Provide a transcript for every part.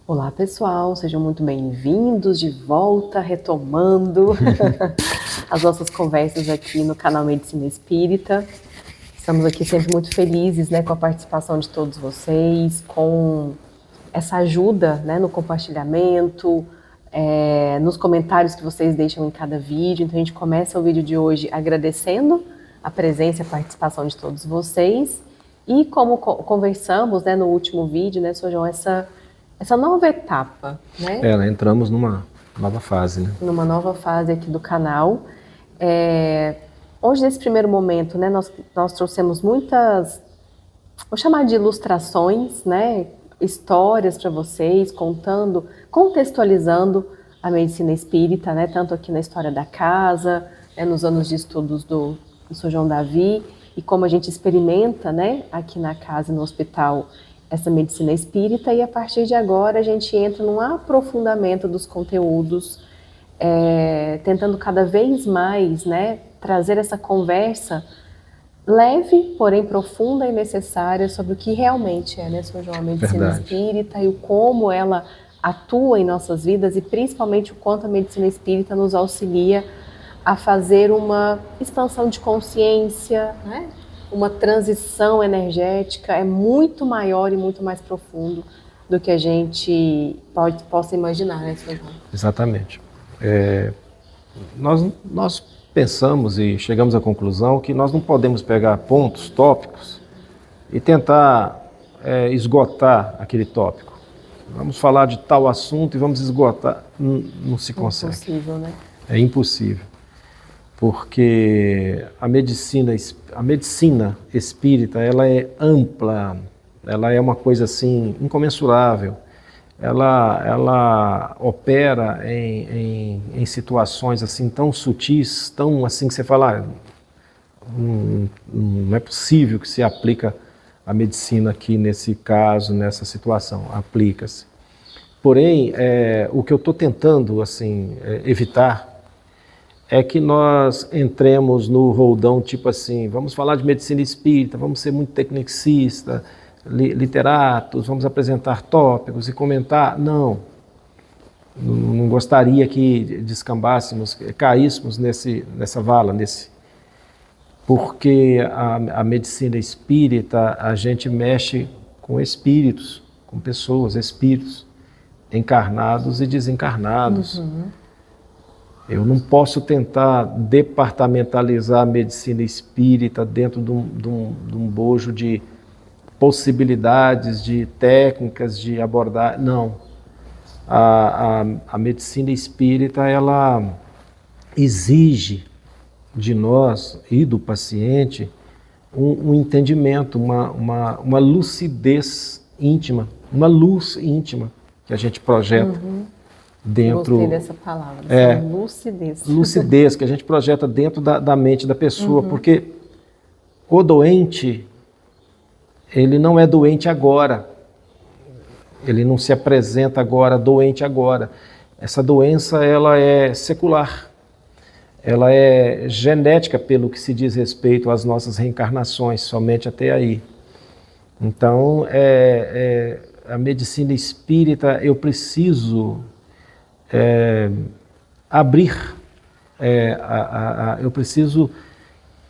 Olá pessoal, sejam muito bem-vindos de volta, retomando as nossas conversas aqui no canal Medicina Espírita. Estamos aqui sempre muito felizes, com a participação de todos vocês, com essa ajuda, no compartilhamento, nos comentários que vocês deixam em cada vídeo. Então a gente começa o vídeo de hoje agradecendo a presença e a participação de todos vocês. E como conversamos, no último vídeo, Sr. João, essa nova etapa, Entramos numa nova fase, Numa nova fase aqui do canal. Hoje, nesse primeiro momento, nós trouxemos muitas, vou chamar de ilustrações, histórias para vocês, contextualizando a medicina espírita, tanto aqui na história da casa, nos anos de estudos do Sr. João Davi, e como a gente experimenta, aqui na casa, no hospital, essa medicina espírita, e a partir de agora a gente entra num aprofundamento dos conteúdos, tentando cada vez mais, trazer essa conversa leve, porém profunda e necessária sobre o que realmente é, Sr. João, a medicina espírita e o como ela atua em nossas vidas e principalmente o quanto a medicina espírita nos auxilia a fazer uma expansão de consciência, uma transição energética. É muito maior e muito mais profundo do que a gente possa imaginar, Sr. João? Exatamente. Nós pensamos e chegamos à conclusão que nós não podemos pegar pontos, tópicos e tentar esgotar aquele tópico. Vamos falar de tal assunto e vamos esgotar. Não se consegue. É impossível, É impossível. Porque a medicina espírita, ela é ampla, ela é uma coisa assim incomensurável. Ela opera em situações assim tão sutis, tão assim que você fala, não é possível que se aplica a medicina aqui nesse caso, nessa situação. Aplica-se. Porém, o que eu estou tentando assim evitar é que nós entremos no roldão tipo assim, vamos falar de medicina espírita, vamos ser muito tecnicista, literatos, vamos apresentar tópicos e comentar. Não gostaria que descambássemos, caíssemos nessa vala, porque a medicina espírita, a gente mexe com espíritos, com pessoas, espíritos encarnados e desencarnados. Eu não posso tentar departamentalizar a medicina espírita dentro de um bojo de possibilidades, de técnicas, de abordar. Não. A medicina espírita, ela exige de nós e do paciente um entendimento, uma lucidez íntima, uma luz íntima que a gente projeta. Dentro, gostei dessa palavra, lucidez. Lucidez, que a gente projeta dentro da mente da pessoa, porque o doente, ele não é doente agora, ele não se apresenta agora, doente agora. Essa doença, ela é secular, ela é genética pelo que se diz respeito às nossas reencarnações, somente até aí. Então, a medicina espírita, eu preciso abrir, eu preciso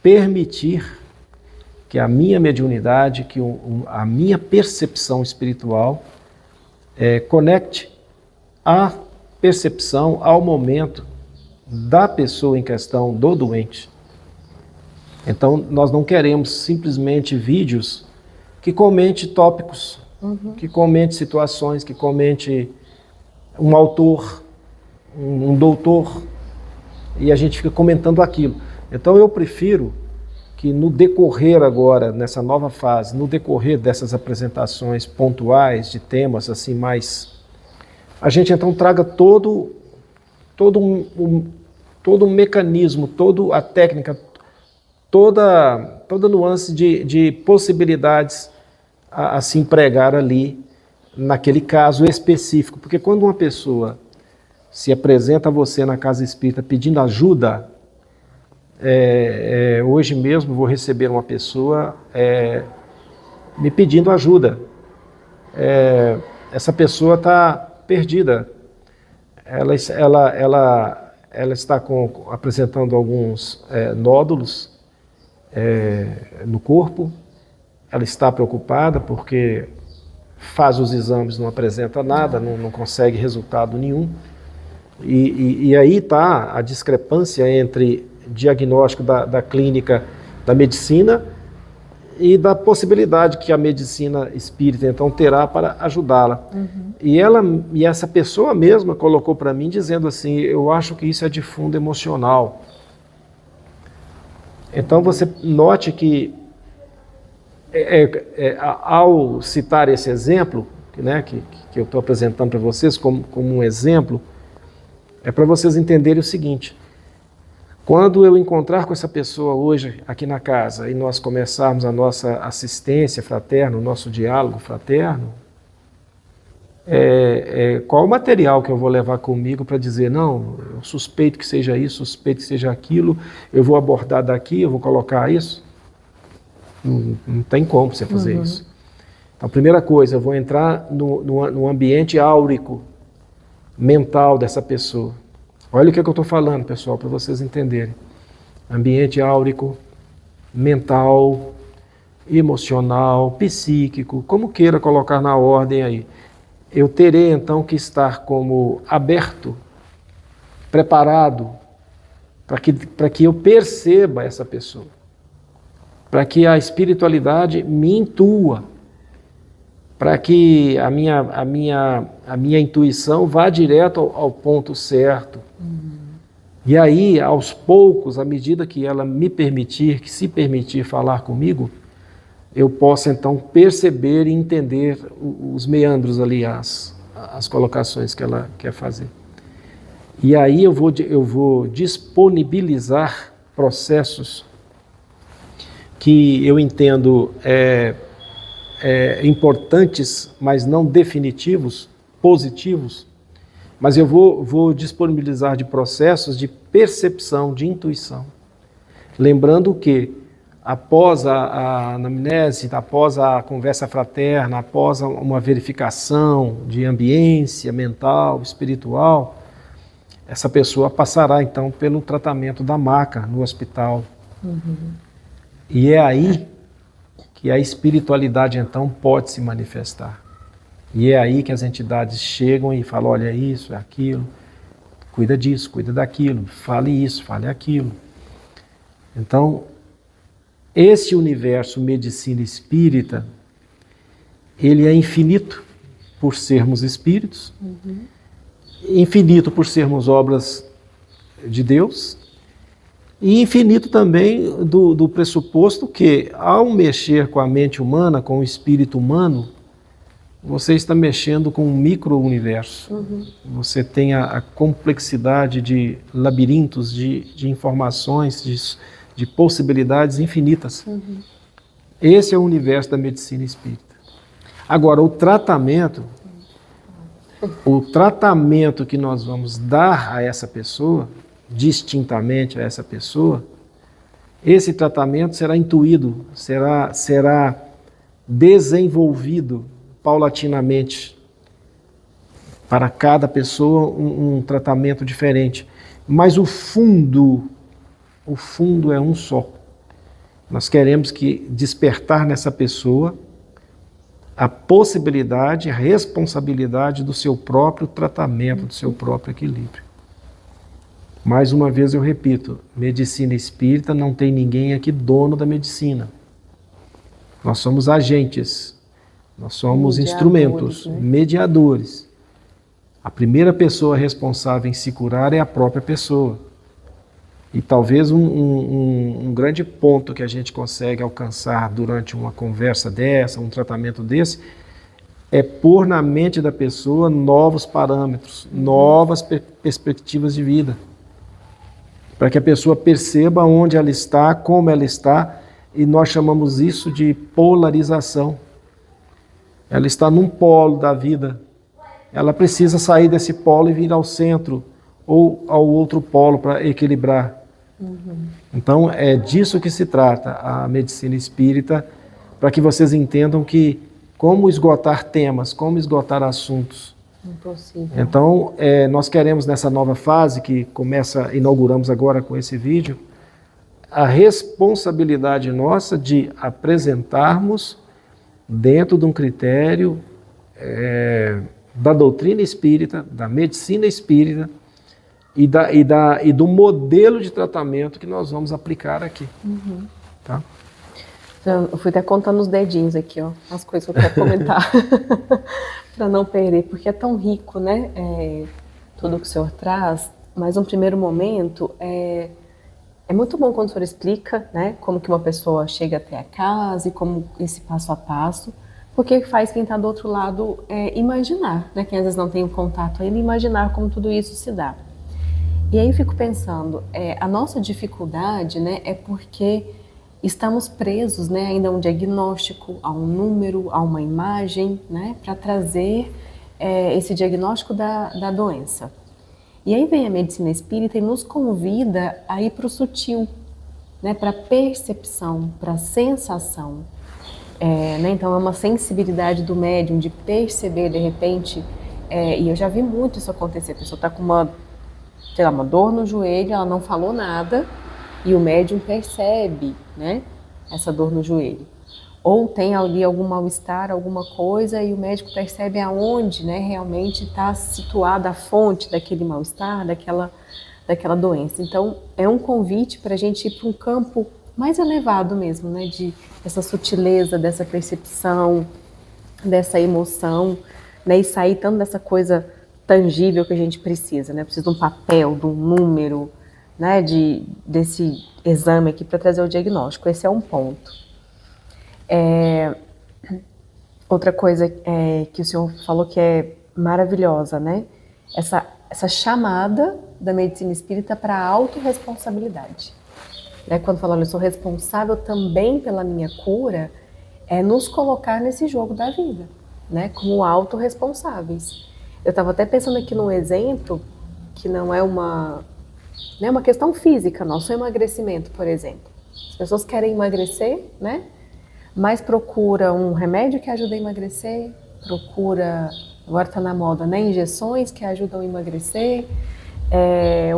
permitir que a minha mediunidade, que a minha percepção espiritual conecte a percepção ao momento da pessoa em questão, do doente. Então, nós não queremos simplesmente vídeos que comente tópicos, que comente situações, que comente um autor, um doutor, e a gente fica comentando aquilo. Então eu prefiro que no decorrer agora, nessa nova fase, no decorrer dessas apresentações pontuais de temas assim mais, a gente então traga todo um mecanismo, toda a técnica, toda nuance de possibilidades a se empregar ali naquele caso específico. Porque quando uma pessoa se apresenta a você na casa espírita pedindo ajuda, hoje mesmo vou receber uma pessoa me pedindo ajuda. essa pessoa está perdida. Ela está apresentando alguns nódulos no corpo. Ela está preocupada porque faz os exames, não apresenta nada, não consegue resultado nenhum. E aí está a discrepância entre diagnóstico da clínica da medicina e da possibilidade que a medicina espírita então terá para ajudá-la. E essa pessoa mesma colocou para mim dizendo assim, eu acho que isso é de fundo emocional. Então você note que ao citar esse exemplo, né, que eu estou apresentando para vocês como um exemplo, é para vocês entenderem o seguinte: quando eu encontrar com essa pessoa hoje aqui na casa e nós começarmos a nossa assistência fraterna, o nosso diálogo fraterno, qual o material que eu vou levar comigo para dizer, não, eu suspeito que seja isso, suspeito que seja aquilo, eu vou abordar daqui, eu vou colocar isso? Não tem como você fazer isso. Então, primeira coisa, eu vou entrar no ambiente áurico, mental dessa pessoa. Olha o que eu estou falando, pessoal, para vocês entenderem. Ambiente áurico, mental, emocional, psíquico, como queira colocar na ordem aí. Eu terei então que estar como aberto, preparado, para que eu perceba essa pessoa, para que a espiritualidade me intua, para que a minha intuição vá direto ao ponto certo. E aí, aos poucos, à medida que ela me permitir, que se permitir falar comigo, eu possa então perceber e entender os meandros ali, as colocações que ela quer fazer. E aí eu vou disponibilizar processos que eu entendo importantes, mas não definitivos, positivos, mas eu vou disponibilizar de processos de percepção, de intuição. Lembrando que, após a anamnese, após a conversa fraterna, após uma verificação de ambiência mental, espiritual, essa pessoa passará então pelo tratamento da maca no hospital. E é aí que a espiritualidade então pode se manifestar. E é aí que as entidades chegam e falam, olha, isso, aquilo, cuida disso, cuida daquilo, fale isso, fale aquilo. Então, esse universo medicina espírita, ele é infinito por sermos espíritos, infinito por sermos obras de Deus, e infinito também do pressuposto que, ao mexer com a mente humana, com o espírito humano, você está mexendo com um micro-universo. Você tem a complexidade de labirintos, de informações, de possibilidades infinitas. Esse é o universo da medicina espírita. Agora, o tratamento que nós vamos dar a essa pessoa, distintamente a essa pessoa, esse tratamento será intuído, será desenvolvido paulatinamente para cada pessoa um tratamento diferente. Mas o fundo é um só. Nós queremos despertar nessa pessoa a possibilidade, a responsabilidade do seu próprio tratamento, do seu próprio equilíbrio. Mais uma vez eu repito, medicina espírita não tem ninguém aqui dono da medicina. Nós somos agentes, nós somos instrumentos, né? Mediadores. A primeira pessoa responsável em se curar é a própria pessoa. E talvez um grande ponto que a gente consegue alcançar durante uma conversa dessa, um tratamento desse, é pôr na mente da pessoa novos parâmetros, novas perspectivas de vida. Para que a pessoa perceba onde ela está, como ela está, e nós chamamos isso de polarização. Ela está num polo da vida, ela precisa sair desse polo e vir ao centro, ou ao outro polo para equilibrar. Então é disso que se trata a medicina espírita, para que vocês entendam que como esgotar temas, como esgotar assuntos. Impossível. Então, nós queremos nessa nova fase que inauguramos agora com esse vídeo, a responsabilidade nossa de apresentarmos dentro de um critério da doutrina espírita, da medicina espírita e do modelo de tratamento que nós vamos aplicar aqui. Uhum. Tá? Eu fui até contando os dedinhos aqui, ó, as coisas que eu quero comentar, para não perder, porque é tão rico, né, tudo que o senhor traz, mas um primeiro momento é muito bom quando o senhor explica, né, como que uma pessoa chega até a casa e como esse passo a passo, porque faz quem está do outro lado imaginar, né, quem às vezes não tem um contato ainda, imaginar como tudo isso se dá. E aí eu fico pensando, a nossa dificuldade, né, é porque estamos presos, né, ainda a um diagnóstico, a um número, a uma imagem, né, para trazer esse diagnóstico da doença. E aí vem a medicina espírita e nos convida a ir para o sutil, né, para a percepção, para a sensação. Né, então é uma sensibilidade do médium de perceber de repente, e eu já vi muito isso acontecer, a pessoa está com uma dor no joelho, ela não falou nada, e o médium percebe, né, essa dor no joelho. Ou tem ali algum mal-estar, alguma coisa, e o médico percebe aonde, né, realmente está situada a fonte daquele mal-estar, daquela doença. Então, é um convite para a gente ir para um campo mais elevado mesmo, né, dessa sutileza, dessa percepção, dessa emoção, né, e sair tanto dessa coisa tangível que a gente precisa, né, precisa de um papel, de um número, né, desse exame aqui para trazer o diagnóstico. Esse é um ponto. Outra coisa que o senhor falou que é maravilhosa, né, essa chamada da medicina espírita para a autorresponsabilidade. Né, quando fala, eu sou responsável também pela minha cura, é nos colocar nesse jogo da vida, né, como autorresponsáveis. Eu estava até pensando aqui num exemplo que não é uma questão física, não, só emagrecimento, por exemplo. As pessoas querem emagrecer, né? Mas procura um remédio que ajuda a emagrecer, procura, agora está na moda, né? Injeções que ajudam a emagrecer,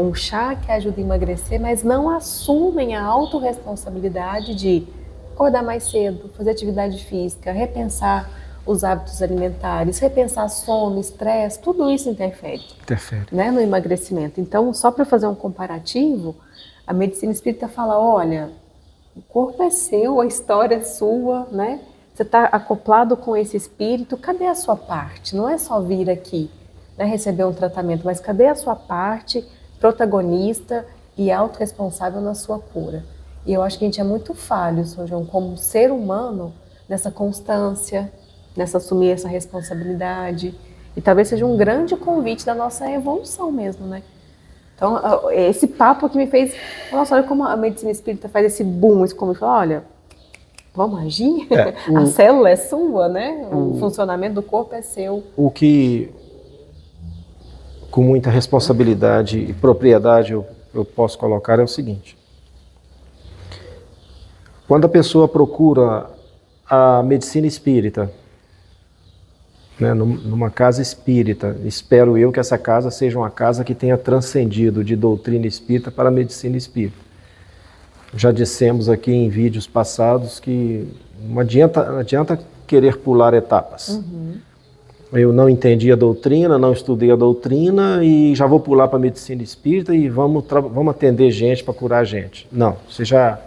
um chá que ajuda a emagrecer, mas não assumem a autorresponsabilidade de acordar mais cedo, fazer atividade física, repensar os hábitos alimentares, repensar sono, estresse, tudo isso interfere. Né, no emagrecimento. Então, só para fazer um comparativo, a medicina espírita fala, olha, o corpo é seu, a história é sua, né? Você está acoplado com esse espírito, cadê a sua parte? Não é só vir aqui, né, receber um tratamento, mas cadê a sua parte protagonista e autorresponsável na sua cura? E eu acho que a gente é muito falho, Sr. João, como ser humano, nessa constância, nessa assumir essa responsabilidade, e talvez seja um grande convite da nossa evolução mesmo, né? Então, esse papo que me fez, nossa, olha como a medicina espírita faz esse boom, esse como fala, olha, vamos agir? A célula é sua, né? O funcionamento do corpo é seu. O que, com muita responsabilidade e propriedade, eu posso colocar é o seguinte. Quando a pessoa procura a medicina espírita, né, numa casa espírita, espero eu que essa casa seja uma casa que tenha transcendido de doutrina espírita para a medicina espírita. Já dissemos aqui em vídeos passados que não adianta querer pular etapas. Uhum. Eu não entendi a doutrina, não estudei a doutrina e já vou pular para a medicina espírita e vamos atender gente para curar gente. Não, você já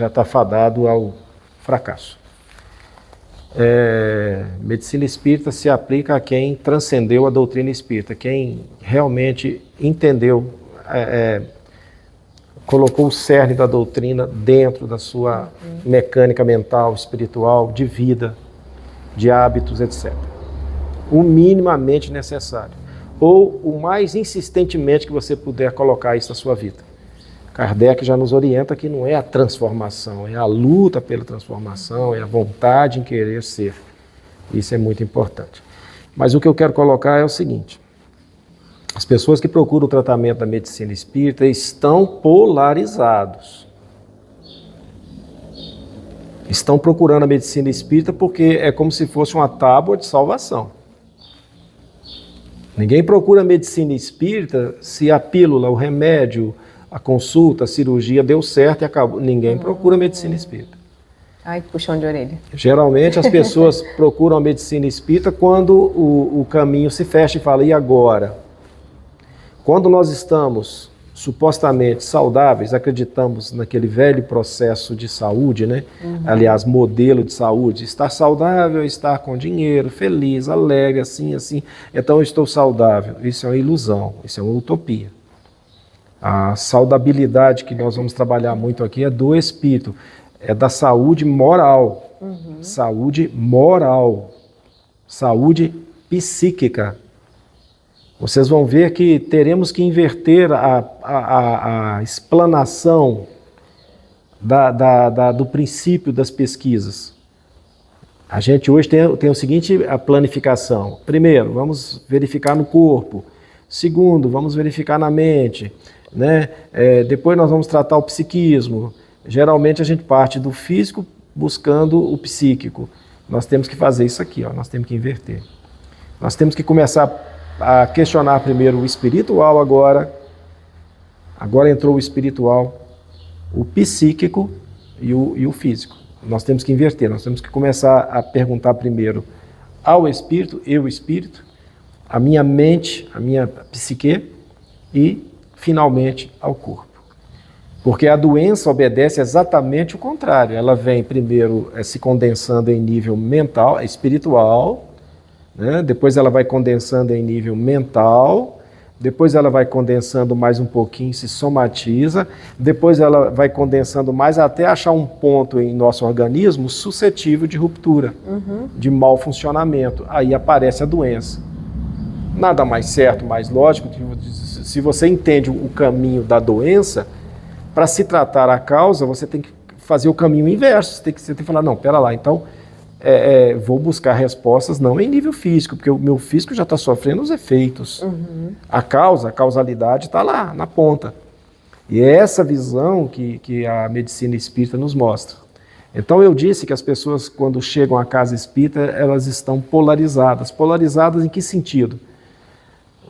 está fadado ao fracasso. Medicina espírita se aplica a quem transcendeu a doutrina espírita, quem realmente entendeu, colocou o cerne da doutrina dentro da sua mecânica mental, espiritual, de vida, de hábitos, etc. O minimamente necessário, ou o mais insistentemente que você puder colocar isso na sua vida. Kardec já nos orienta que não é a transformação, é a luta pela transformação, é a vontade em querer ser. Isso é muito importante. Mas o que eu quero colocar é o seguinte. As pessoas que procuram o tratamento da medicina espírita estão polarizados. estão procurando a medicina espírita porque é como se fosse uma tábua de salvação. Ninguém procura a medicina espírita se a pílula, o remédio, a consulta, a cirurgia deu certo e acabou. Ninguém procura a medicina espírita. Ai, puxão de orelha. Geralmente as pessoas procuram a medicina espírita quando o caminho se fecha e fala, e agora? Quando nós estamos supostamente saudáveis, acreditamos naquele velho processo de saúde, né? Aliás, modelo de saúde, estar saudável é estar com dinheiro, feliz, alegre, assim, então eu estou saudável. Isso é uma ilusão, isso é uma utopia. A saudabilidade que nós vamos trabalhar muito aqui é do espírito, é da saúde moral, saúde moral, saúde psíquica. Vocês vão ver que teremos que inverter a explanação do princípio das pesquisas. A gente hoje tem o seguinte, a planificação. Primeiro, vamos verificar no corpo. Segundo, vamos verificar na mente. Né? Depois nós vamos tratar o psiquismo. Geralmente a gente parte do físico buscando o psíquico. Nós temos que fazer isso aqui, ó, nós temos que inverter. Nós temos que começar a questionar primeiro o espiritual agora entrou o espiritual, o psíquico e o físico. Nós temos que inverter, nós temos que começar a perguntar primeiro ao espírito, a minha mente, a minha psique e, finalmente, ao corpo. Porque a doença obedece exatamente o contrário, ela vem primeiro se condensando em nível mental, espiritual, né? Depois ela vai condensando em nível mental, depois ela vai condensando mais um pouquinho, se somatiza, depois ela vai condensando mais até achar um ponto em nosso organismo suscetível de ruptura, de mau funcionamento. Aí aparece a doença. Nada mais certo, mais lógico, se você entende o caminho da doença, para se tratar a causa, você tem que fazer o caminho inverso, você tem que falar, não, pera lá, então vou buscar respostas não em nível físico, porque o meu físico já está sofrendo os efeitos. A causalidade está lá, na ponta. E é essa visão que a medicina espírita nos mostra. Então eu disse que as pessoas, quando chegam à casa espírita, elas estão polarizadas. Polarizadas em que sentido?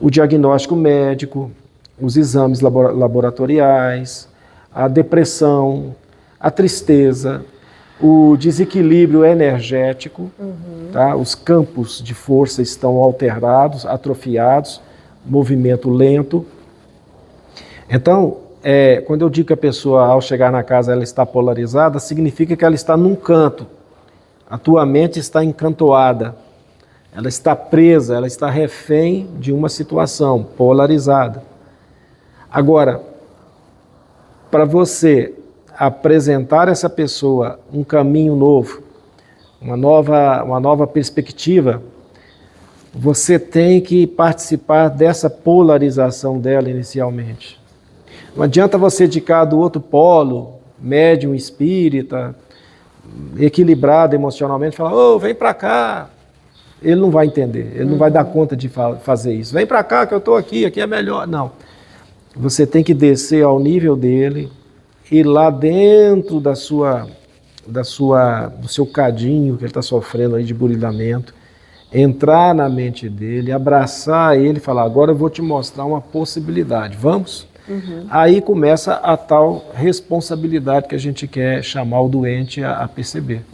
O diagnóstico médico, os exames laboratoriais, a depressão, a tristeza, o desequilíbrio energético, tá? Os campos de força estão alterados, atrofiados, movimento lento. Então, quando eu digo que a pessoa, ao chegar na casa, ela está polarizada, significa que ela está num canto. A tua mente está encantoada, ela está presa, ela está refém de uma situação polarizada. Agora, para você apresentar a essa pessoa um caminho novo, uma nova perspectiva, você tem que participar dessa polarização dela inicialmente. Não adianta você dedicar do outro polo, médium espírita, equilibrado emocionalmente, falar, vem para cá. Ele não vai entender, ele não vai dar conta de fazer isso. Vem para cá que eu estou aqui é melhor. Não. Você tem que descer ao nível dele, ir lá dentro do seu cadinho que ele está sofrendo aí de burilamento, entrar na mente dele, abraçar ele e falar, agora eu vou te mostrar uma possibilidade, vamos? Aí começa a tal responsabilidade que a gente quer chamar o doente a perceber.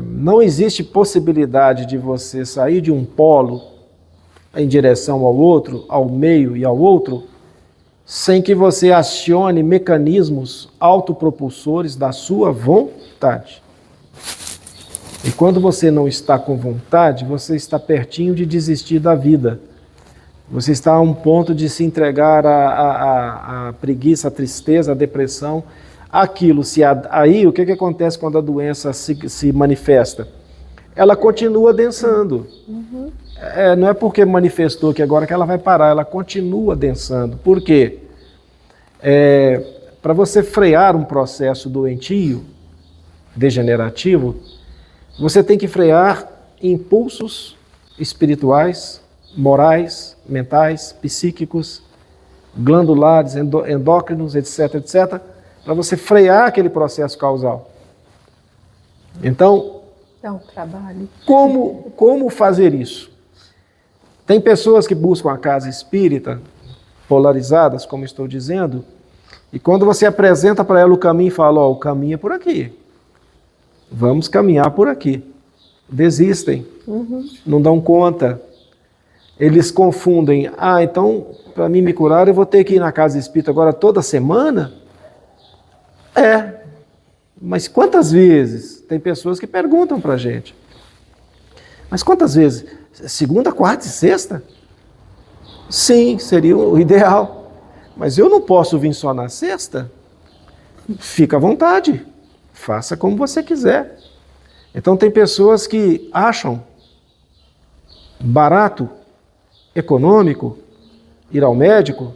Não existe possibilidade de você sair de um polo em direção ao outro, ao meio e ao outro, sem que você acione mecanismos autopropulsores da sua vontade. E quando você não está com vontade, você está pertinho de desistir da vida. Você está a um ponto de se entregar à preguiça, à tristeza, à depressão. Aquilo, aí o que acontece quando a doença se manifesta? Ela continua densando. Não é porque manifestou que agora que ela vai parar, ela continua densando. Por quê? Para você frear um processo doentio, degenerativo, você tem que frear impulsos espirituais, morais, mentais, psíquicos, glandulares, endócrinos, etc., etc., para você frear aquele processo causal. Então, dá um trabalho. Como fazer isso? Tem pessoas que buscam a casa espírita, polarizadas, como estou dizendo, e quando você apresenta para ela o caminho e fala, o caminho é por aqui, vamos caminhar por aqui. Desistem, não dão conta. Eles confundem, então, para mim me curar, eu vou ter que ir na casa espírita agora toda semana? Mas quantas vezes? Tem pessoas que perguntam para a gente. Mas quantas vezes? Segunda, quarta e sexta? Sim, seria o ideal. Mas eu não posso vir só na sexta? Fica à vontade. Faça como você quiser. Então tem pessoas que acham barato, econômico, ir ao médico,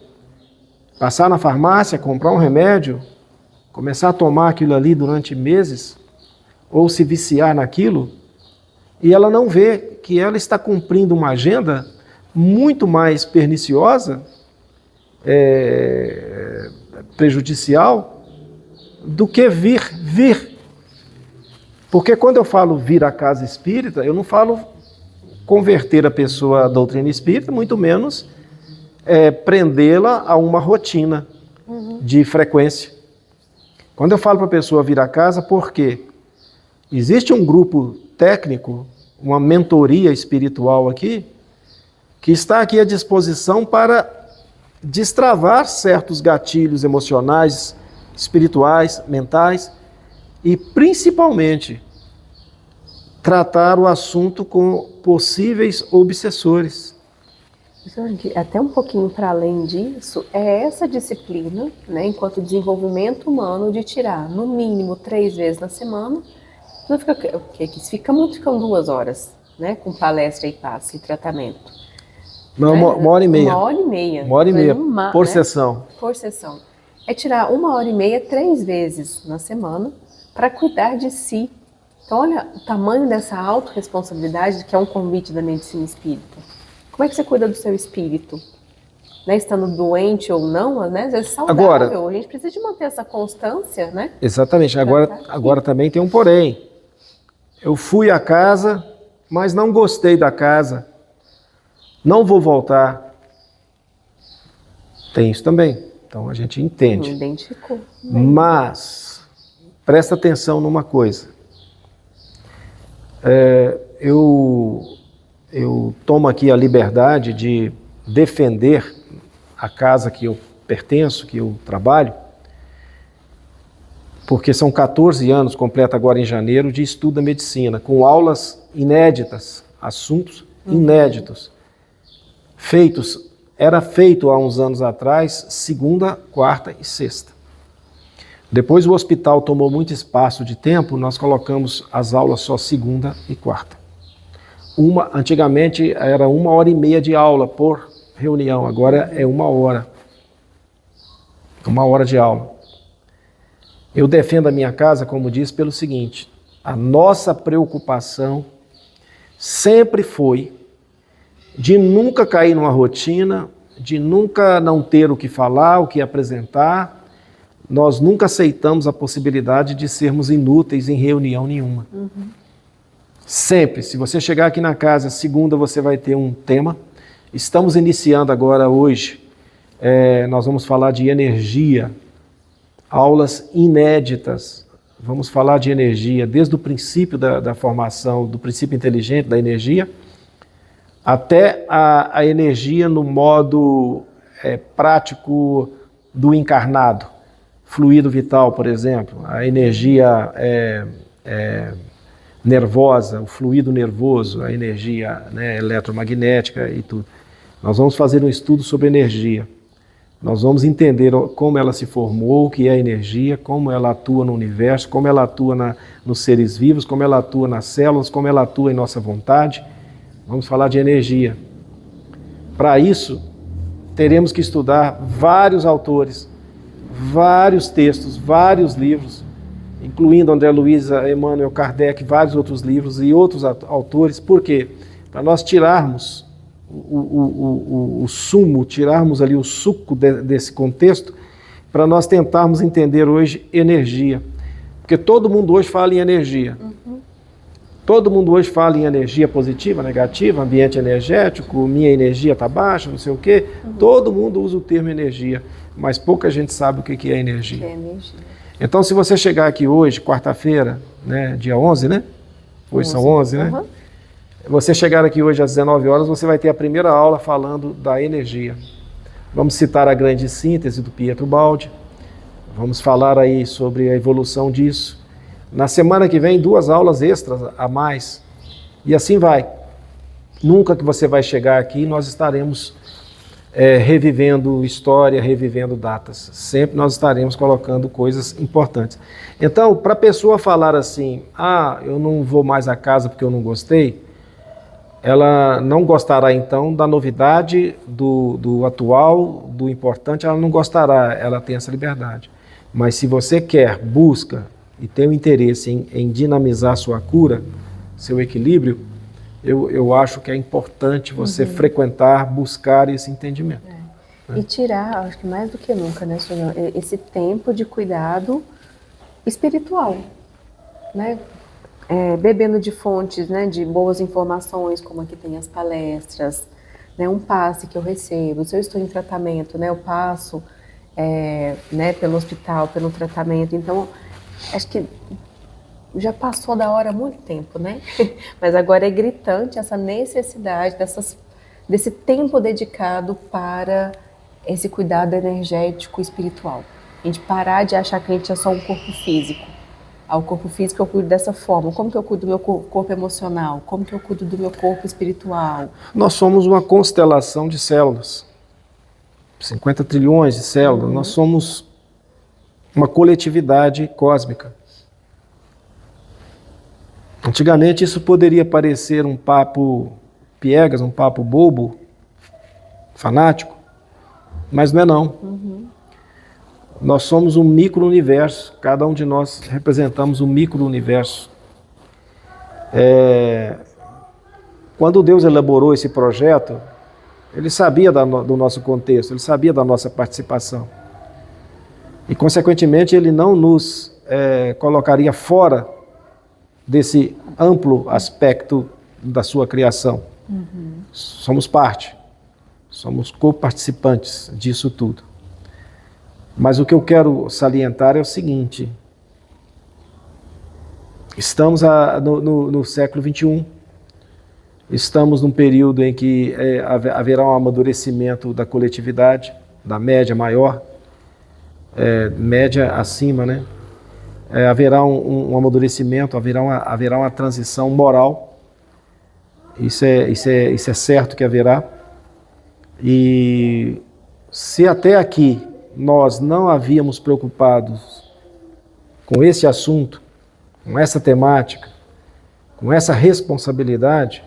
passar na farmácia, comprar um remédio, começar a tomar aquilo ali durante meses, ou se viciar naquilo, e ela não vê que ela está cumprindo uma agenda muito mais perniciosa, prejudicial, do que vir. Porque quando eu falo vir à casa espírita, eu não falo converter a pessoa à doutrina espírita, muito menos prendê-la a uma rotina de frequência. Quando eu falo para a pessoa vir à casa, por quê? Existe um grupo técnico, uma mentoria espiritual aqui, que está aqui à disposição para destravar certos gatilhos emocionais, espirituais, mentais, e principalmente tratar o assunto com possíveis obsessores. Até um pouquinho para além disso, é essa disciplina, né, enquanto desenvolvimento humano, de tirar no mínimo 3 vezes na semana. Não fica, ficam 2 horas, né, com palestra e passe e tratamento. Não, né? 1h30. 1h30. 1h30 por sessão. Por sessão. É tirar 1h30 3 vezes na semana para cuidar de si. Então, olha o tamanho dessa autorresponsabilidade que é um convite da medicina espírita. Como é que você cuida do seu espírito? Né, estando doente ou não, né? Às vezes saudável. Agora, a gente precisa de manter essa constância, né? Exatamente. Agora também tem um porém. Eu fui à casa, mas não gostei da casa. Não vou voltar. Tem isso também. Então a gente entende. Identificou. Mas, presta atenção numa coisa. Eu tomo aqui a liberdade de defender a casa que eu pertenço, que eu trabalho, porque são 14 anos, completa agora em janeiro, de estudo da medicina, com aulas inéditas, assuntos inéditos, era feito há uns anos atrás, segunda, quarta e sexta. Depois o hospital tomou muito espaço de tempo, nós colocamos as aulas só segunda e quarta. Antigamente era 1h30 de aula por reunião, agora é 1 hora. 1 hora de aula. Eu defendo a minha casa, como disse, pelo seguinte: a nossa preocupação sempre foi de nunca cair numa rotina, de nunca não ter o que falar, o que apresentar. Nós nunca aceitamos a possibilidade de sermos inúteis em reunião nenhuma. Sempre. Se você chegar aqui na casa, segunda você vai ter um tema. Estamos iniciando agora hoje, nós vamos falar de energia, aulas inéditas. Vamos falar de energia desde o princípio da formação, do princípio inteligente da energia, até a energia no modo prático do encarnado. Fluido vital, por exemplo, a energia nervosa, o fluido nervoso, a energia eletromagnética e tudo. Nós vamos fazer um estudo sobre energia. Nós vamos entender como ela se formou, o que é a energia, como ela atua no universo, como ela atua nos seres vivos, como ela atua nas células, como ela atua em nossa vontade. Vamos falar de energia. Para isso, teremos que estudar vários autores, vários textos, vários livros, incluindo André Luiz, Emmanuel, Kardec, vários outros livros e outros autores. Por quê? Para nós tirarmos o sumo, tirarmos ali o suco desse contexto, para nós tentarmos entender hoje energia. Porque todo mundo hoje fala em energia. Todo mundo hoje fala em energia positiva, negativa, ambiente energético, minha energia está baixa, não sei o quê. Todo mundo usa o termo energia, mas pouca gente sabe o que é energia. Que é energia. Então, se você chegar aqui hoje, quarta-feira, né, dia 11, né? Hoje são 11, né? Você chegar aqui hoje às 19 horas, você vai ter a primeira aula falando da energia. Vamos citar a grande síntese do Pietro Baldi. Vamos falar aí sobre a evolução disso. Na semana que vem, 2 aulas extras a mais. E assim vai. Nunca que você vai chegar aqui, nós estaremos revivendo história, revivendo datas. Sempre nós estaremos colocando coisas importantes. Então, para a pessoa falar assim, eu não vou mais à casa porque eu não gostei, ela não gostará então da novidade, do atual, do importante, ela não gostará, ela tem essa liberdade. Mas se você quer, busca e tem o interesse em dinamizar sua cura, seu equilíbrio, eu acho que é importante você frequentar, buscar esse entendimento. E tirar, acho que mais do que nunca, né, senhor, esse tempo de cuidado espiritual, né? Bebendo de fontes, né, de boas informações, como aqui tem as palestras, né, um passe que eu recebo, se eu estou em tratamento, né, eu passo né, pelo hospital, pelo tratamento, então acho que já passou da hora há muito tempo, né? Mas agora é gritante essa necessidade desse tempo dedicado para esse cuidado energético e espiritual. A gente parar de achar que a gente é só um corpo físico. O corpo físico eu cuido dessa forma. Como que eu cuido do meu corpo emocional? Como que eu cuido do meu corpo espiritual? Nós somos uma constelação de células. 50 trilhões de células. Nós somos uma coletividade cósmica. Antigamente isso poderia parecer um papo piegas, um papo bobo, fanático, mas não é não. Nós somos um micro-universo, cada um de nós representamos um micro-universo. Quando Deus elaborou esse projeto, Ele sabia do nosso contexto, Ele sabia da nossa participação. E, consequentemente, Ele não nos colocaria fora desse amplo aspecto da sua criação. Somos parte, somos co-participantes disso tudo. Mas o que eu quero salientar é o seguinte: estamos no século XXI, estamos num período em que haverá um amadurecimento da coletividade, da média maior, média acima, né? Haverá um amadurecimento, haverá uma transição moral, isso é certo que haverá. E se até aqui nós não havíamos preocupados com esse assunto, com essa temática, com essa responsabilidade,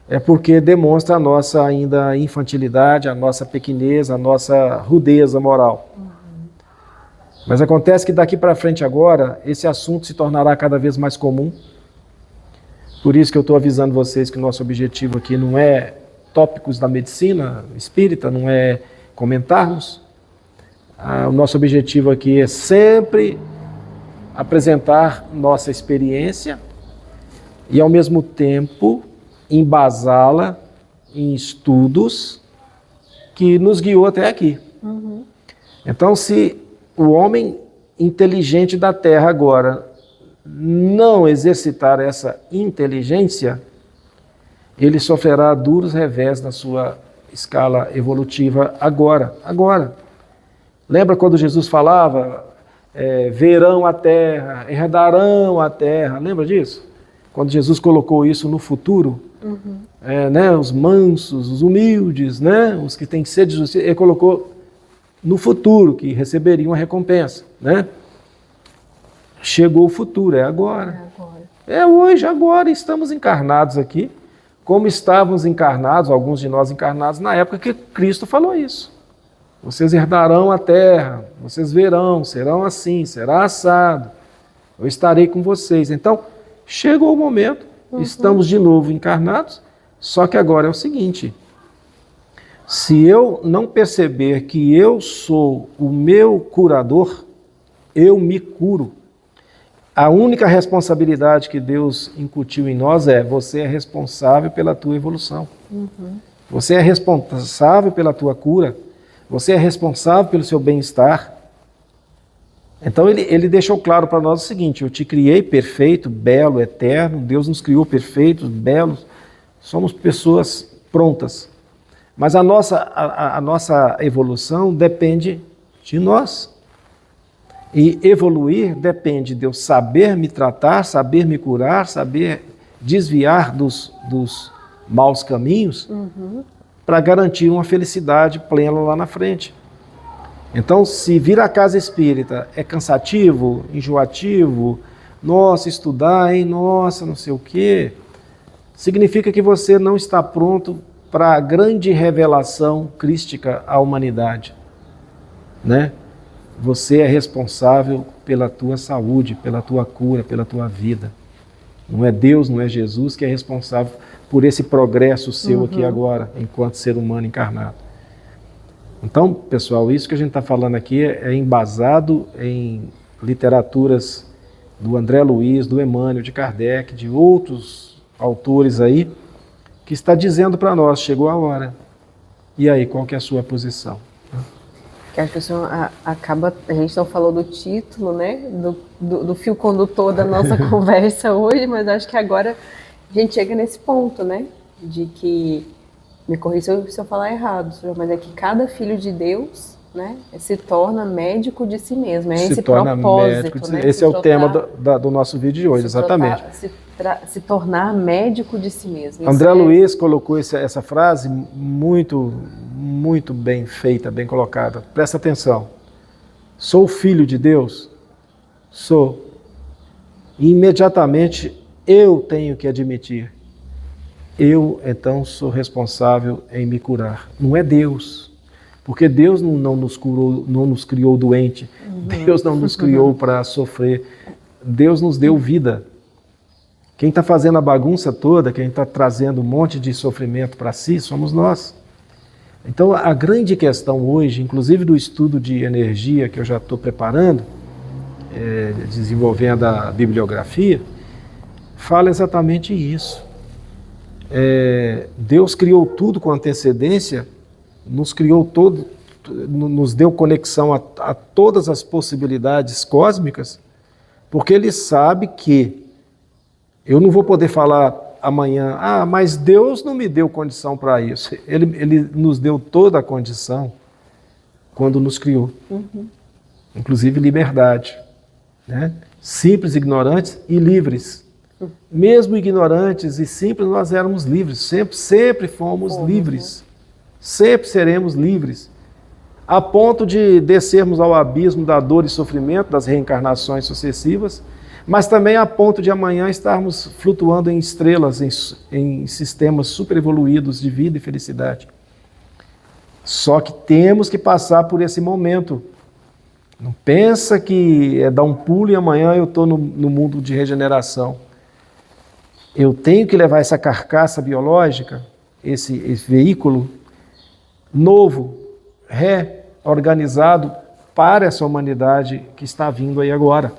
é porque demonstra a nossa ainda infantilidade, a nossa pequenez, a nossa rudeza moral. Mas acontece que daqui para frente agora, esse assunto se tornará cada vez mais comum. Por isso que eu estou avisando vocês que o nosso objetivo aqui não é tópicos da medicina espírita, não é comentarmos. O nosso objetivo aqui é sempre apresentar nossa experiência e, ao mesmo tempo, embasá-la em estudos que nos guiou até aqui. Então, se o homem inteligente da Terra agora não exercitar essa inteligência, ele sofrerá duros revés na sua escala evolutiva agora. Lembra quando Jesus falava, verão a terra, herdarão a terra, lembra disso? Quando Jesus colocou isso no futuro, né, os mansos, os humildes, né, os que têm sede de justiça, ele colocou no futuro, que receberiam a recompensa, né? Chegou o futuro, é agora. É hoje, agora, estamos encarnados aqui, como estávamos encarnados, alguns de nós encarnados, na época que Cristo falou isso. Vocês herdarão a terra, vocês verão, serão assim, será assado, eu estarei com vocês. Então, chegou o momento, estamos de novo encarnados, só que agora é o seguinte: Se eu não perceber que eu sou o meu curador, eu me curo. A única responsabilidade que Deus incutiu em nós é: você é responsável pela tua evolução. Você é responsável pela tua cura. Você é responsável pelo seu bem-estar. Então ele deixou claro para nós o seguinte: eu te criei perfeito, belo, eterno. Deus nos criou perfeitos, belos. Somos pessoas prontas. Mas a nossa evolução depende de nós. E evoluir depende de eu saber me tratar, saber me curar, saber desviar dos maus caminhos para garantir uma felicidade plena lá na frente. Então, se vir à casa espírita é cansativo, enjoativo, nossa, estudar, hein, nossa, não sei o quê, significa que você não está pronto para a grande revelação crística à humanidade, né? Você é responsável pela tua saúde, pela tua cura, pela tua vida. Não é Deus, não é Jesus que é responsável por esse progresso seu aqui agora, enquanto ser humano encarnado. Então, pessoal, isso que a gente está falando aqui é embasado em literaturas do André Luiz, do Emmanuel, de Kardec, de outros autores aí, que está dizendo para nós: chegou a hora. E aí, qual que é a sua posição? Que a pessoa acaba, a gente não falou do título, né, do fio condutor da nossa conversa hoje, mas acho que agora a gente chega nesse ponto, né, de que, me corrija se eu falar errado, mas é que cada filho de Deus, né, se torna médico de si mesmo, é esse propósito, né? Esse é o tema do nosso vídeo de hoje, exatamente. Se tornar médico de si mesmo. André Luiz colocou essa frase muito bem feita, bem colocada. Presta atenção. Sou filho de Deus? Sou. E imediatamente eu tenho que admitir: eu, então, sou responsável em me curar. Não é Deus. Porque Deus não nos criou doente. Deus não nos criou para sofrer. Deus nos deu vida. Quem está fazendo a bagunça toda, quem está trazendo um monte de sofrimento para si, somos nós. Então, a grande questão hoje, inclusive do estudo de energia que eu já estou preparando, desenvolvendo a bibliografia, fala exatamente isso. Deus criou tudo com antecedência, nos criou todo, nos deu conexão a todas as possibilidades cósmicas, porque Ele sabe que eu não vou poder falar amanhã: mas Deus não me deu condição para isso. Ele nos deu toda a condição quando nos criou. Inclusive liberdade, né? Simples, ignorantes e livres. Mesmo ignorantes e simples, nós éramos livres. Sempre fomos livres. Sempre seremos livres. A ponto de descermos ao abismo da dor e sofrimento, das reencarnações sucessivas, mas também a ponto de amanhã estarmos flutuando em estrelas, em sistemas super evoluídos de vida e felicidade. Só que temos que passar por esse momento. Não pensa que é dar um pulo e amanhã eu estou no mundo de regeneração. Eu tenho que levar essa carcaça biológica, esse veículo novo, reorganizado para essa humanidade que está vindo aí agora.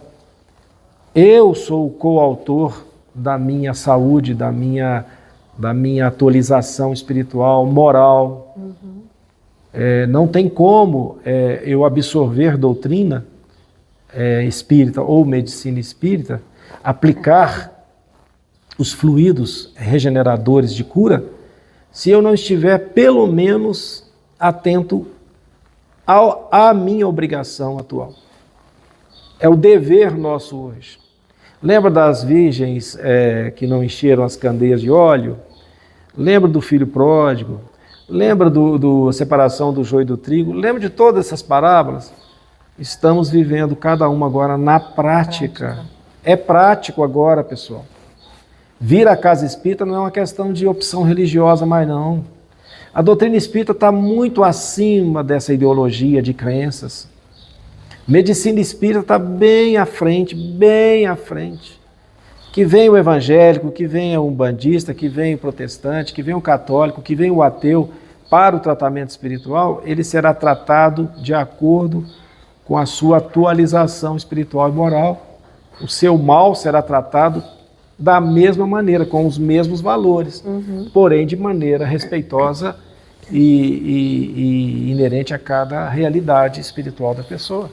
Eu sou o coautor da minha saúde, da minha atualização espiritual, moral. Não tem como eu absorver doutrina espírita ou medicina espírita, aplicar os fluidos regeneradores de cura, se eu não estiver pelo menos atento à minha obrigação atual. É o dever nosso hoje. Lembra das virgens que não encheram as candeias de óleo? Lembra do filho pródigo? Lembra da separação do joio e do trigo? Lembra de todas essas parábolas? Estamos vivendo cada uma agora na prática. É prático agora, pessoal. Vir à casa espírita não é uma questão de opção religiosa mais não. A doutrina espírita está muito acima dessa ideologia de crenças. Medicina espírita está bem à frente, bem à frente. Que venha o evangélico, que venha o umbandista, que venha o protestante, que venha o católico, que venha o ateu, para o tratamento espiritual, ele será tratado de acordo com a sua atualização espiritual e moral. O seu mal será tratado da mesma maneira, com os mesmos valores, porém de maneira respeitosa e inerente a cada realidade espiritual da pessoa.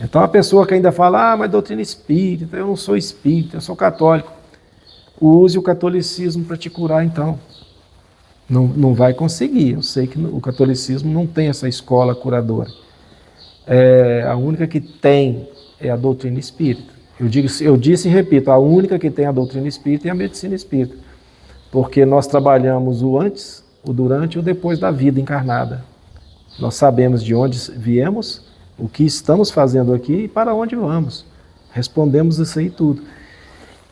Então a pessoa que ainda fala, mas doutrina espírita, eu não sou espírita, eu sou católico, use o catolicismo para te curar então. Não vai conseguir, eu sei que o catolicismo não tem essa escola curadora. A única que tem é a doutrina espírita. Eu disse e repito, a única que tem a doutrina espírita é a medicina espírita, porque nós trabalhamos o antes, o durante e o depois da vida encarnada. Nós sabemos de onde viemos, o que estamos fazendo aqui e para onde vamos. Respondemos isso aí tudo.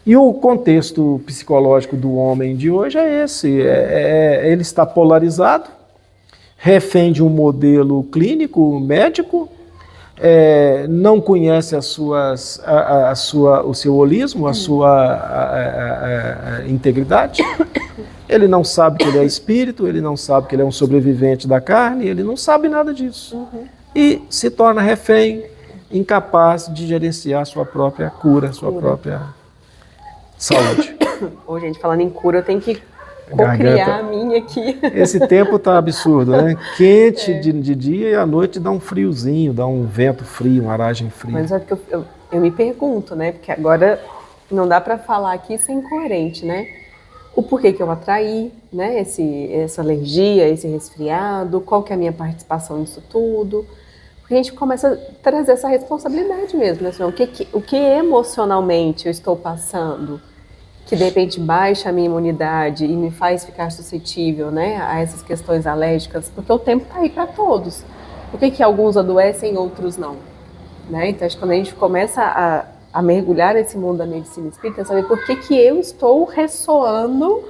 E o contexto psicológico do homem de hoje é esse, ele está polarizado, refém de um modelo clínico, médico, não conhece o seu holismo, a sua integridade, ele não sabe que ele é espírito, ele não sabe que ele é um sobrevivente da carne, ele não sabe nada disso. E se torna refém, incapaz de gerenciar sua própria cura, sua própria saúde. Ô, gente, falando em cura, eu tenho que co-criar a minha aqui. Esse tempo tá absurdo, né? Quente de dia e à noite dá um friozinho, dá um vento frio, uma aragem fria. Mas é porque eu me pergunto, né? Porque agora não dá para falar aqui sem coerente, né? O porquê que eu atraí, né? Essa alergia, esse resfriado, qual que é a minha participação nisso tudo. Porque a gente começa a trazer essa responsabilidade mesmo, né? Assim, o que emocionalmente eu estou passando que de repente baixa a minha imunidade e me faz ficar suscetível, né, a essas questões alérgicas, porque o tempo está aí para todos. Por que alguns adoecem e outros não? Né? Então, acho que quando a gente começa a mergulhar nesse mundo da medicina espírita, saber por que eu estou ressoando,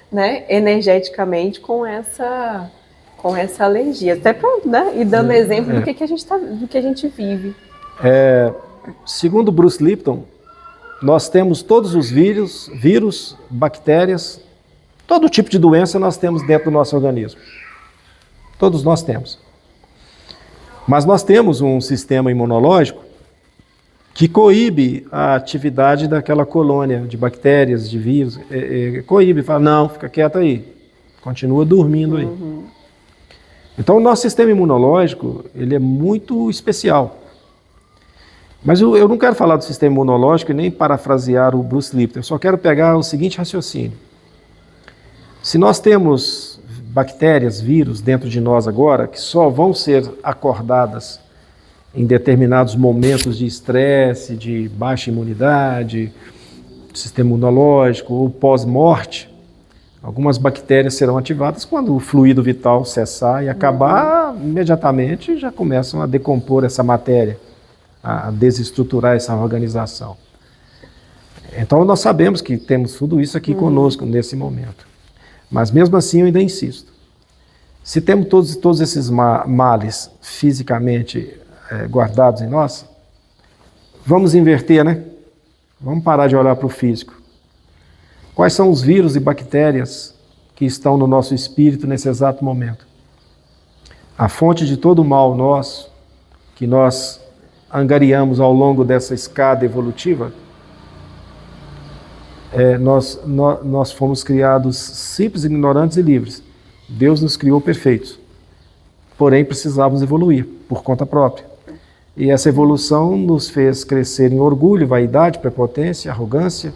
né, energeticamente com essa alergia. Até para, né, e dando exemplo do que a gente do que a gente vive. Segundo Bruce Lipton, nós temos todos os vírus, bactérias, todo tipo de doença nós temos dentro do nosso organismo. Todos nós temos. Mas nós temos um sistema imunológico que coíbe a atividade daquela colônia de bactérias, de vírus, coíbe, fala, não, fica quieto aí, continua dormindo aí. Então o nosso sistema imunológico, ele é muito especial. Mas eu não quero falar do sistema imunológico e nem parafrasear o Bruce Lipton, eu só quero pegar o seguinte raciocínio. Se nós temos bactérias, vírus dentro de nós agora, que só vão ser acordadas em determinados momentos de estresse, de baixa imunidade, sistema imunológico ou pós-morte, algumas bactérias serão ativadas quando o fluido vital cessar e acabar, imediatamente já começam a decompor essa matéria, a desestruturar essa organização. Então nós sabemos que temos tudo isso aqui conosco nesse momento. Mas mesmo assim eu ainda insisto. Se temos todos esses males fisicamente guardados em nós, vamos inverter, né? Vamos parar de olhar para o físico. Quais são os vírus e bactérias que estão no nosso espírito nesse exato momento? A fonte de todo o mal nosso, que nós angariamos ao longo dessa escada evolutiva, nós fomos criados simples, ignorantes e livres. Deus nos criou perfeitos. Porém, precisávamos evoluir por conta própria. E essa evolução nos fez crescer em orgulho, vaidade, prepotência, arrogância,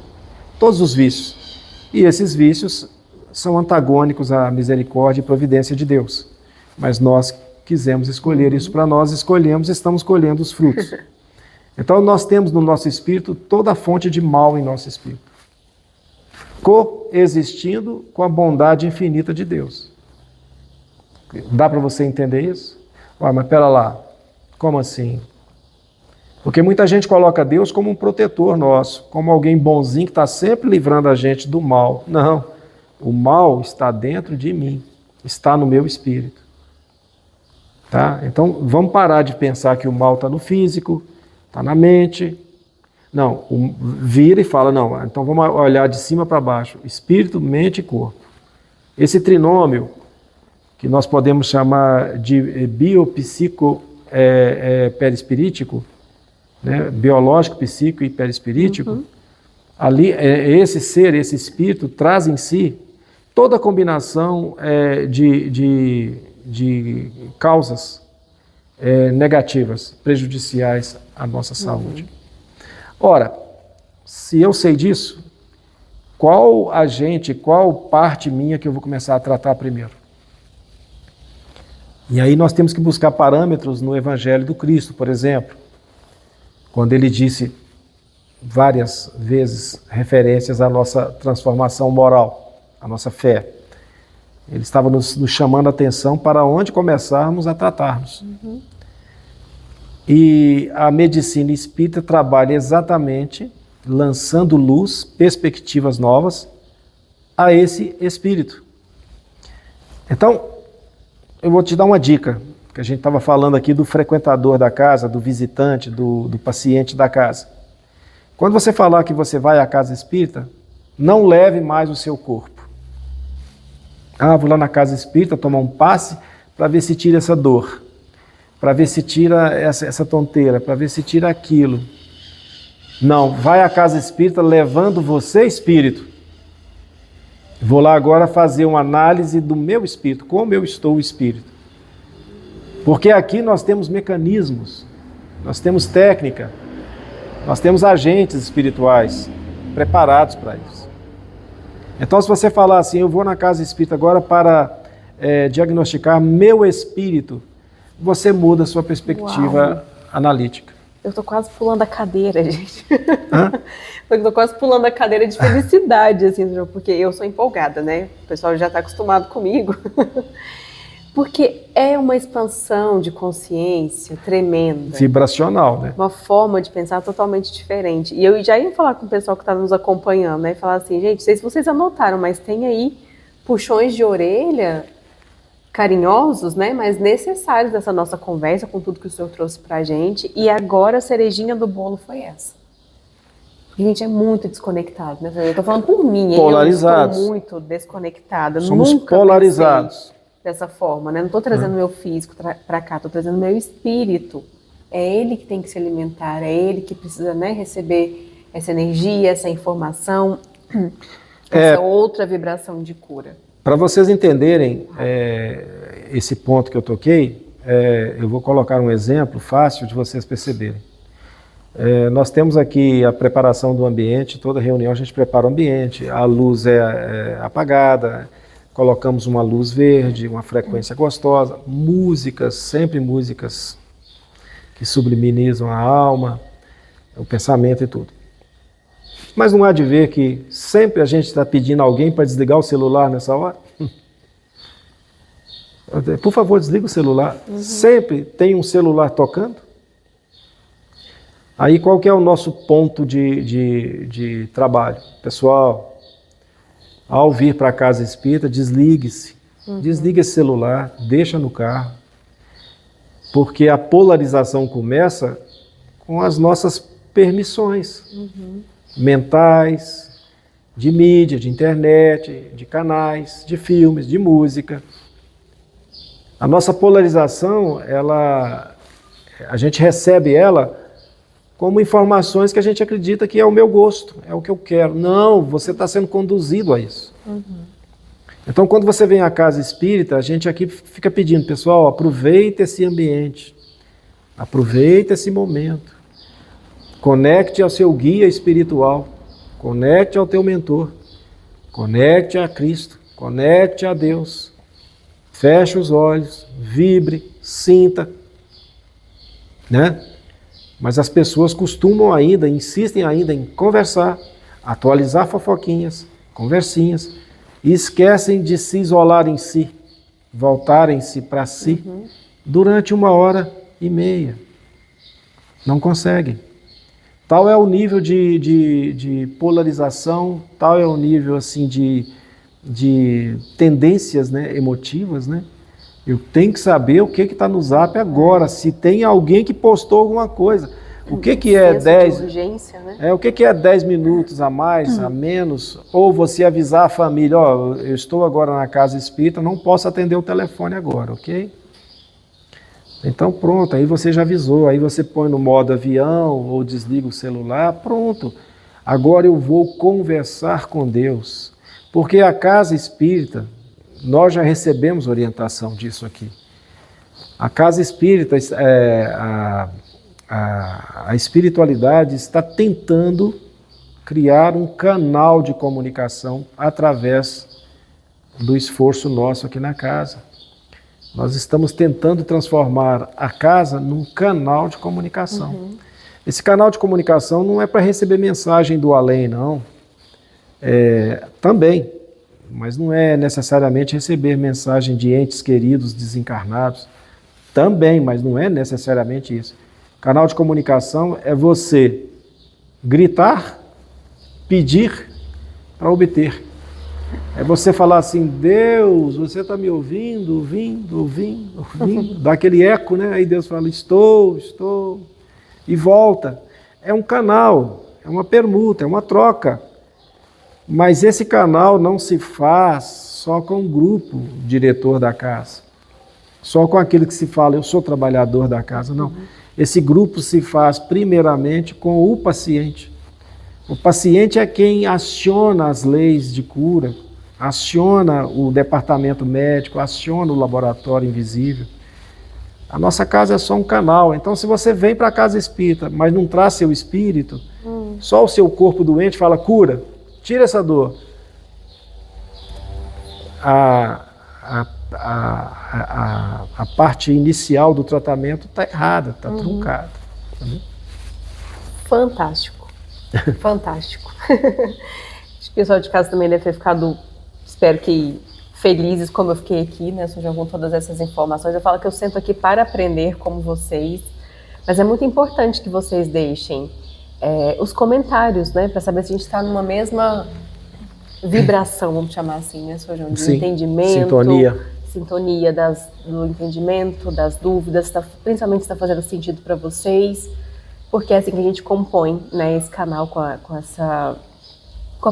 todos os vícios. E esses vícios são antagônicos à misericórdia e providência de Deus. Mas nós quisemos escolher isso para nós, escolhemos e estamos colhendo os frutos. Então nós temos no nosso espírito toda a fonte de mal em nosso espírito, coexistindo com a bondade infinita de Deus. Dá para você entender isso? Mas pera lá, como assim? Porque muita gente coloca Deus como um protetor nosso, como alguém bonzinho que está sempre livrando a gente do mal. Não, o mal está dentro de mim, está no meu espírito. Tá? Então vamos parar de pensar que o mal está no físico, está na mente. Não, vira e fala, não, então vamos olhar de cima para baixo, espírito, mente e corpo. Esse trinômio que nós podemos chamar de biopsico perispirítico, né? Biológico, psíquico e perispirítico, ali esse ser, esse espírito traz em si toda a combinação de causas negativas, prejudiciais à nossa saúde. Ora, se eu sei disso, qual parte minha que eu vou começar a tratar primeiro? E aí nós temos que buscar parâmetros no Evangelho do Cristo, por exemplo, quando ele disse várias vezes referências à nossa transformação moral, à nossa fé. Ele estava nos chamando a atenção para onde começarmos a tratarmos. E a medicina espírita trabalha exatamente lançando luz, perspectivas novas a esse espírito. Então, eu vou te dar uma dica, que a gente estava falando aqui do frequentador da casa, do visitante, do paciente da casa. Quando você falar que você vai à casa espírita, não leve mais o seu corpo. Vou lá na casa espírita tomar um passe para ver se tira essa dor, para ver se tira essa tonteira, para ver se tira aquilo. Não, vai à casa espírita levando você, espírito. Vou lá agora fazer uma análise do meu espírito, como eu estou o espírito. Porque aqui nós temos mecanismos, nós temos técnica, nós temos agentes espirituais preparados para isso. Então, se você falar assim, eu vou na casa espírita agora para diagnosticar meu espírito, você muda a sua perspectiva analítica. Eu estou quase pulando a cadeira, gente. Eu estou quase pulando a cadeira de felicidade, assim, porque eu sou empolgada, né? O pessoal já está acostumado comigo. Porque é uma expansão de consciência tremenda. Vibracional, né? Uma forma de pensar totalmente diferente. E eu já ia falar com o pessoal que está nos acompanhando, né? E falar assim, gente, não sei se vocês anotaram, mas tem aí puxões de orelha carinhosos, né, mas necessários dessa nossa conversa, com tudo que o senhor trouxe pra gente. E agora a cerejinha do bolo foi essa. A gente é muito desconectado, né? Eu tô falando por mim, polarizados. Eu estou muito desconectada. Somos Nunca polarizados dessa forma, né? Não estou trazendo meu físico para cá, estou trazendo meu espírito. É ele que tem que se alimentar, é ele que precisa, né, receber essa energia, essa informação, essa outra vibração de cura. Para vocês entenderem esse ponto que eu toquei, eu vou colocar um exemplo fácil de vocês perceberem. Nós temos aqui a preparação do ambiente, toda reunião a gente prepara o ambiente, a luz é apagada, colocamos uma luz verde, uma frequência gostosa, músicas, sempre músicas que subliminizam a alma, o pensamento e tudo. Mas não há de ver que sempre a gente está pedindo a alguém para desligar o celular nessa hora? Por favor, desliga o celular. Sempre tem um celular tocando. Aí qual que é o nosso ponto de trabalho? Pessoal, ao vir para a casa espírita, desligue-se. Desliga esse celular, deixa no carro. Porque a polarização começa com as nossas permissões. Mentais, de mídia, de internet, de canais, de filmes, de música. A nossa polarização, a gente recebe ela como informações que a gente acredita que é o meu gosto, é o que eu quero. Não, você está sendo conduzido a isso. Então, quando você vem à casa espírita, a gente aqui fica pedindo, pessoal, aproveite esse ambiente, aproveite esse momento. Conecte ao seu guia espiritual, conecte ao teu mentor, conecte a Cristo, conecte a Deus. Feche os olhos, vibre, sinta, né? Mas as pessoas costumam ainda, insistem ainda em conversar, atualizar fofoquinhas, conversinhas, e esquecem de se isolar em si, voltarem-se para si durante 1h30. Não conseguem. Tal é o nível de polarização, tal é o nível assim, de tendências, né, emotivas, né? Eu tenho que saber o que está no Zap agora, se tem alguém que postou alguma coisa. O que é senso 10? de urgência, né? O que é 10 minutos a mais, a menos? Ou você avisar a família, ó, eu estou agora na casa espírita, não posso atender o telefone agora, ok? Então pronto, aí você já avisou, aí você põe no modo avião ou desliga o celular, pronto. Agora eu vou conversar com Deus, porque a casa espírita, nós já recebemos orientação disso aqui. A casa espírita, a espiritualidade está tentando criar um canal de comunicação através do esforço nosso aqui na casa. Nós estamos tentando transformar a casa num canal de comunicação. Uhum. Esse canal de comunicação não é para receber mensagem do além, não. Também, mas não é necessariamente receber mensagem de entes queridos desencarnados. Também, mas não é necessariamente isso. Canal de comunicação é você gritar, pedir para obter. É você falar assim, Deus, você está me ouvindo, ouvindo, dá aquele eco, né? Aí Deus fala, estou, e volta. É um canal, é uma permuta, é uma troca. Mas esse canal não se faz só com o grupo diretor da casa, só com aquele que se fala, eu sou trabalhador da casa, não. Esse grupo se faz primeiramente com o paciente. O paciente é quem aciona as leis de cura, aciona o departamento médico, aciona o laboratório invisível. A nossa casa é só um canal. Então, se você vem para a casa espírita, mas não traz seu espírito, só o seu corpo doente fala, cura, tira essa dor. A parte inicial do tratamento está errada, está truncada. Fantástico. Fantástico. Acho que o pessoal de casa também deve ter ficado, espero que felizes como eu fiquei aqui, né, Sr. João, com todas essas informações. Eu falo que eu sento aqui para aprender como vocês, mas é muito importante que vocês deixem os comentários, né, para saber se a gente está numa mesma vibração, vamos chamar assim, né, Sr. João, de Sim, entendimento, sintonia do entendimento, das dúvidas, principalmente se está fazendo sentido para vocês. Porque é assim que a gente compõe, né, esse canal com a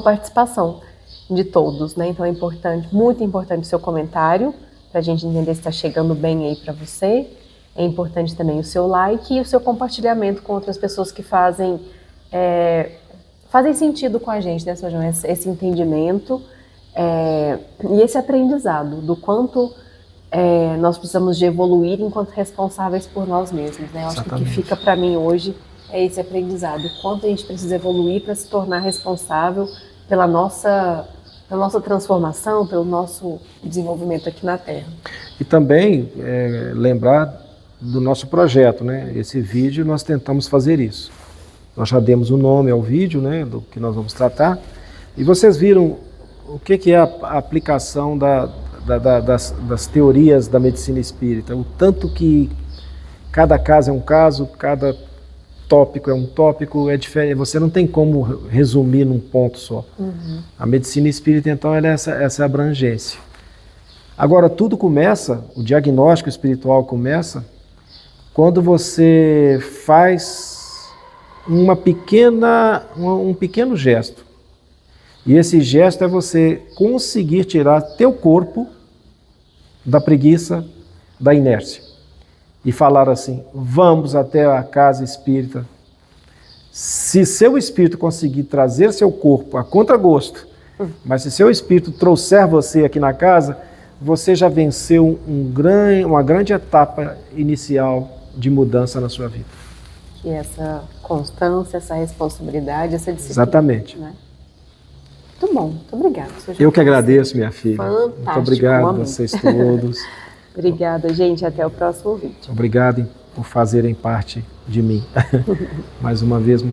participação de todos, né? Então é importante, muito importante o seu comentário, para a gente entender se está chegando bem aí para você. É importante também o seu like e o seu compartilhamento com outras pessoas que fazem sentido com a gente, né, Sr. João? Esse entendimento e esse aprendizado do quanto nós precisamos de evoluir enquanto responsáveis por nós mesmos, né? Eu acho que o que fica para mim hoje é esse aprendizado, o quanto a gente precisa evoluir para se tornar responsável pela nossa transformação, pelo nosso desenvolvimento aqui na Terra. E também lembrar do nosso projeto, né? Esse vídeo nós tentamos fazer isso. Nós já demos o nome ao vídeo, né, do que nós vamos tratar, e vocês viram o que é a aplicação das teorias da medicina espírita, o tanto que cada caso é um caso, cada tópico é um tópico, é diferente, você não tem como resumir num ponto só. A medicina espírita, então, ela é essa abrangência. Agora, tudo começa, o diagnóstico espiritual começa, quando você faz um pequeno gesto. E esse gesto é você conseguir tirar teu corpo da preguiça, da inércia. E falar assim, vamos até a casa espírita. Se seu espírito conseguir trazer seu corpo a contragosto, mas se seu espírito trouxer você aqui na casa, você já venceu uma grande etapa inicial de mudança na sua vida. Que é essa constância, essa responsabilidade, essa disciplina. Exatamente. Né? Muito bom, muito obrigada. Eu que agradeço, minha filha. Fantástico. Muito obrigado a vocês todos. Obrigada, gente. Até o próximo vídeo. Obrigado por fazerem parte de mim. Mais uma vez.